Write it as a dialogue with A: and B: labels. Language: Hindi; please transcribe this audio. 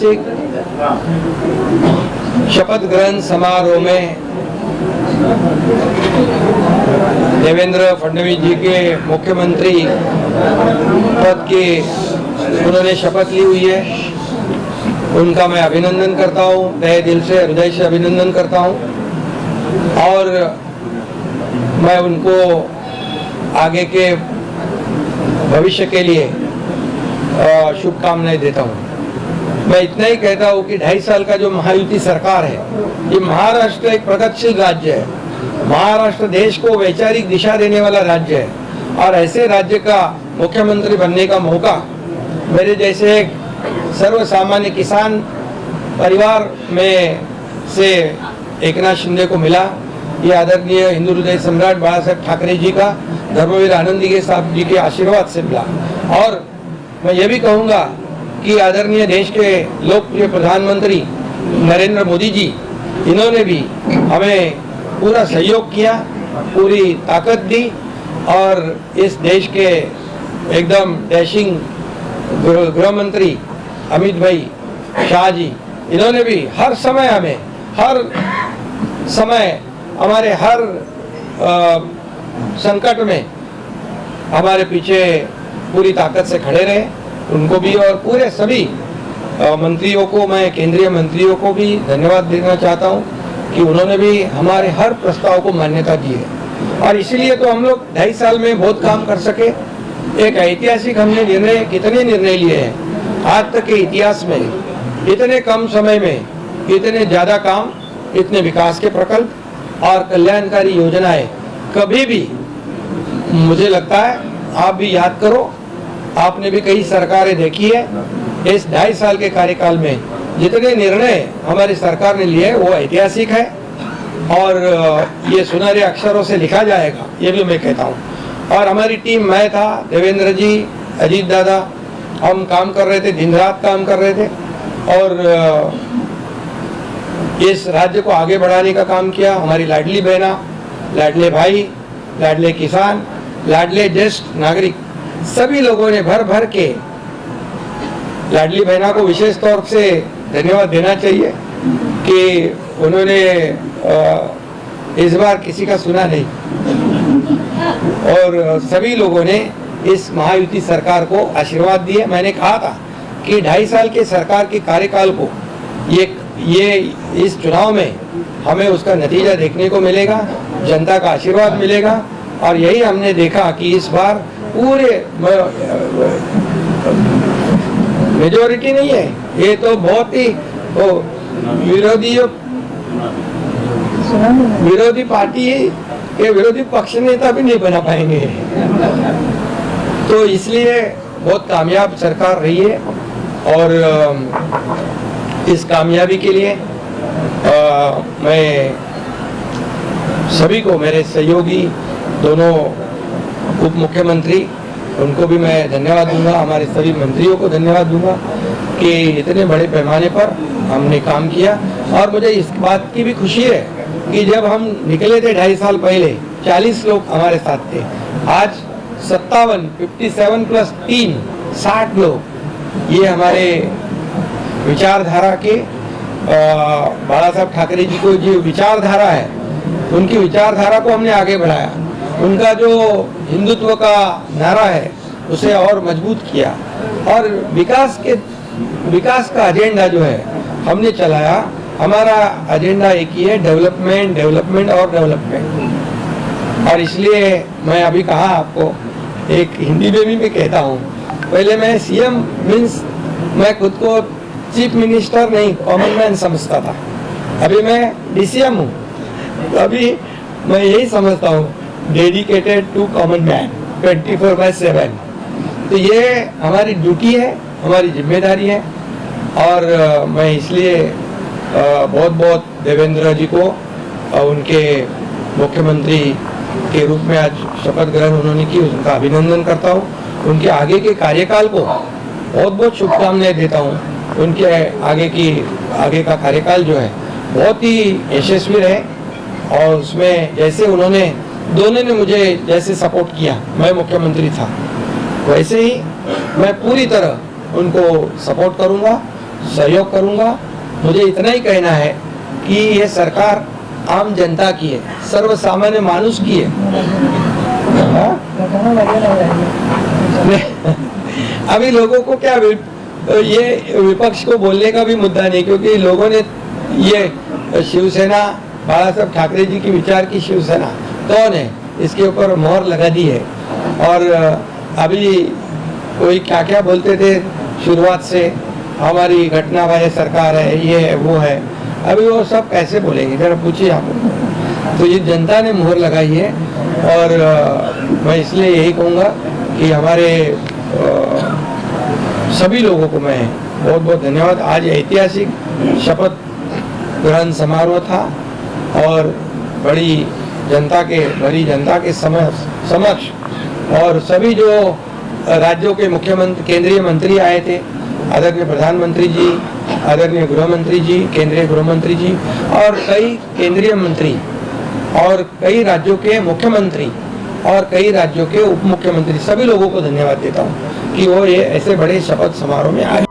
A: ऐतिहासिक शपथ ग्रहण समारोह में देवेंद्र फडणवीस जी के मुख्यमंत्री पद की उन्होंने शपथ ली हुई है। उनका मैं अभिनंदन करता हूँ, तहे दिल से, हृदय से अभिनंदन करता हूँ और मैं उनको आगे के भविष्य के लिए शुभकामनाएं देता हूँ। मैं इतना ही कहता हूँ कि 2.5 साल का जो महायुति सरकार है, ये महाराष्ट्र एक प्रगतिशील राज्य है। महाराष्ट्र देश को वैचारिक दिशा देने वाला राज्य है और ऐसे राज्य का मुख्यमंत्री बनने का मौका मेरे जैसे एक सर्वसामान्य किसान परिवार में से एकनाथ शिंदे को मिला। ये आदरणीय हिंदू हृदय सम्राट बाला साहेब ठाकरे जी का, धर्मवीर आनंदी साहब जी के आशीर्वाद से मिला। और मैं ये भी कहूँगा कि आदरणीय देश के लोकप्रिय प्रधानमंत्री नरेंद्र मोदी जी, इन्होंने भी हमें पूरा सहयोग किया, पूरी ताकत दी और इस देश के एकदम डैशिंग गृह मंत्री अमित भाई शाह जी, इन्होंने भी हर समय हमारे हर संकट में हमारे पीछे पूरी ताकत से खड़े रहे। उनको भी और पूरे सभी मंत्रियों को, मैं केंद्रीय मंत्रियों को भी धन्यवाद देना चाहता हूं कि उन्होंने भी हमारे हर प्रस्ताव को मान्यता दी है और इसीलिए तो हम लोग 2.5 साल में बहुत काम कर सके। एक ऐतिहासिक हमने कितने निर्णय लिए हैं आज तक के इतिहास में, इतने कम समय में इतने ज्यादा काम, इतने विकास के प्रकल्प और कल्याणकारी योजनाएं कभी भी, मुझे लगता है आप भी याद करो, आपने भी कई सरकारें देखी है, इस 2.5 साल के कार्यकाल में जितने निर्णय हमारी सरकार ने लिए वो ऐतिहासिक है और ये सुनहरे अक्षरों से लिखा जाएगा, ये भी मैं कहता हूँ। और हमारी टीम, मैं था, देवेंद्र जी, अजीत दादा, हम काम कर रहे थे, दिन रात काम कर रहे थे और इस राज्य को आगे बढ़ाने का काम किया। हमारी लाडली बहना, लाडले भाई, लाडले किसान, लाडले ज्येष्ठ नागरिक, सभी लोगों ने भर भर के, लाडली बहना को विशेष तौर से धन्यवाद देना चाहिए कि उन्होंने इस बार किसी का सुना नहीं और सभी लोगों ने इस महायुति सरकार को आशीर्वाद दिए। मैंने कहा था कि 2.5 साल के सरकार के कार्यकाल को ये इस चुनाव में हमें उसका नतीजा देखने को मिलेगा, जनता का आशीर्वाद मिलेगा और यही हमने देखा कि इस बार पूरे मेजॉरिटी नहीं है, ये तो बहुत ही विरोधी पार्टी के विरोधी पक्ष नेता भी नहीं बना पाएंगे। तो इसलिए बहुत कामयाब सरकार रही है और इस कामयाबी के लिए मैं सभी को, मेरे सहयोगी दोनों उप मुख्यमंत्री, उनको भी मैं धन्यवाद दूंगा, हमारे सभी मंत्रियों को धन्यवाद दूंगा कि इतने बड़े पैमाने पर हमने काम किया। और मुझे इस बात की भी खुशी है कि जब हम निकले थे 2.5 साल पहले 40 लोग हमारे साथ थे, आज 57 प्लस 3 60 लोग, ये हमारे विचारधारा के बाला साहब ठाकरे जी को जो विचारधारा है, उनकी विचारधारा को हमने आगे बढ़ाया। उनका जो हिंदुत्व का नारा है उसे और मजबूत किया और विकास का एजेंडा जो है हमने चलाया। हमारा एजेंडा एक ही है, डेवलपमेंट, डेवलपमेंट और डेवलपमेंट। और इसलिए मैं अभी कहा आपको, एक हिंदी में भी मैं कहता हूँ, पहले मैं सीएम मीन्स मैं खुद को चीफ मिनिस्टर नहीं, कॉमन मैन समझता था। अभी मैं डीसीएम हूँ, तो अभी मैं यही समझता हूँ, डेडिकेटेड टू कॉमन मैन 24/7। तो ये हमारी ड्यूटी है, हमारी जिम्मेदारी है और मैं इसलिए बहुत बहुत देवेंद्र जी को उनके मुख्यमंत्री के रूप में आज शपथ ग्रहण उन्होंने की, उनका अभिनंदन करता हूँ। उनके आगे के कार्यकाल को बहुत बहुत शुभकामनाएं देता हूँ। उनके आगे का कार्यकाल जो है बहुत ही यशस्वी रहे और उसमें जैसे उन्होंने दोनों ने मुझे जैसे सपोर्ट किया, मैं मुख्यमंत्री था, वैसे ही मैं पूरी तरह उनको सपोर्ट करूंगा सहयोग करूंगा। मुझे इतना ही कहना है कि ये सरकार आम जनता की है, सर्वसामान्य मानुष की है। हाँ? अभी लोगों को क्या ये विपक्ष को बोलने का भी मुद्दा नहीं, क्योंकि लोगों ने ये शिवसेना, बाला साहब ठाकरे जी की विचार की शिवसेना कौन है इसके ऊपर मोहर लगा दी है। और अभी कोई क्या क्या बोलते थे शुरुआत से, हमारी घटना वाले सरकार है, ये है वो है, अभी वो सब कैसे बोलेंगे जरा पूछिए आप। तो ये जनता ने मोहर लगाई है। और मैं इसलिए यही कहूँगा कि हमारे सभी लोगों को मैं बहुत बहुत धन्यवाद। आज ऐतिहासिक शपथ ग्रहण समारोह था और भरी जनता के समक्ष और सभी जो राज्यों के मुख्यमंत्री, केंद्रीय मंत्री आए थे, आदरणीय प्रधानमंत्री जी, आदरणीय गृह मंत्री जी, केंद्रीय गृह मंत्री जी और कई केंद्रीय मंत्री और कई राज्यों के मुख्यमंत्री और कई राज्यों के उप मुख्यमंत्री, सभी लोगों को धन्यवाद देता हूँ कि वो ये ऐसे बड़े शपथ समारोह में आए।